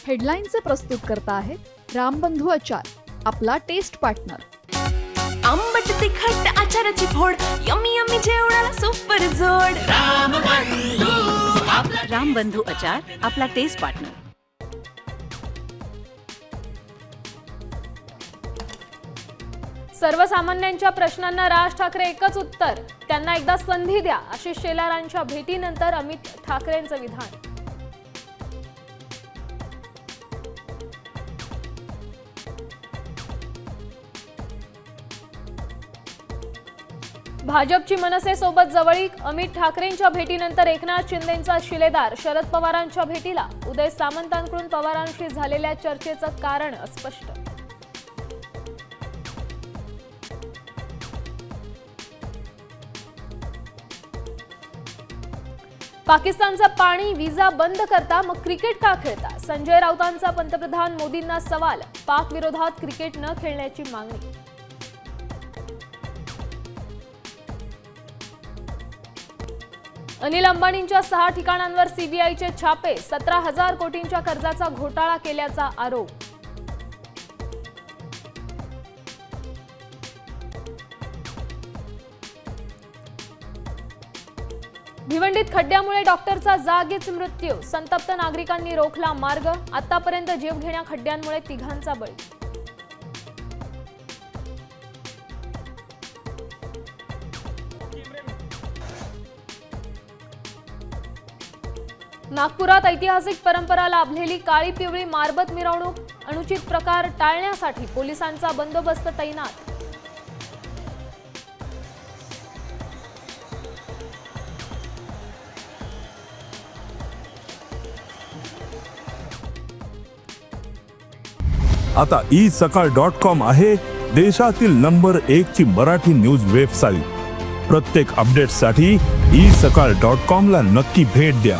हेडलाईनचे प्रस्तुत करता आहेत रामबंधू आचार, आपला टेस्ट पार्टनर. आंबट तिखट आचाराची फोड, यम्मी यम्मी जेवणाला सुपर जोड. रामबंधू आचार, आपला टेस्ट पार्टनर. सर्वसामान्यांच्या प्रश्नांना राज ठाकरे एकच उत्तर, त्यांना एकदा संधी द्या. आशिष शेलारांच्या भेटीनंतर अमित ठाकरेंचं विधान. भाजपची मनसेसोबत जवळीक, अमित ठाकरेंच्या भेटीनंतर एकनाथ शिंदेंचा शिलेदार. शरद पवारांच्या भेटीला उदय सामंतांकडून पवारांशी झालेल्या चर्चेचं कारण अस्पष्ट. पाकिस्तानचा पाणी विजा बंद करता मग क्रिकेट का खेळता? संजय राऊतांचा पंतप्रधान मोदींना सवाल. पाक विरोधात क्रिकेट न खेळण्याची मागणी. अनिल अंबानींच्या 6 ठिकाणांवर सीबीआयचे छापे. 17,000 कोटींच्या कर्जाचा घोटाळा केल्याचा आरोप. भिवंडीत खड्ड्यामुळे डॉक्टरचा जागीच मृत्यू. संतप्त नागरिकांनी रोखला मार्ग. आतापर्यंत जीवघेण्या खड्ड्यांमुळे 3घांचा बळी. नागपुरात ऐतिहासिक परंपरा लाभलेली काळी पिवळी मारबत मिरवणूक. अनुचित प्रकार टाळण्यासाठी पोलिसांचा बंदोबस्त तैनात. आता isakal.com आहे देशातील नंबर 1 ची मराठी न्यूज वेबसाईट. प्रत्येक अपडेटसाठी isakal.com ला नक्की भेट द्या.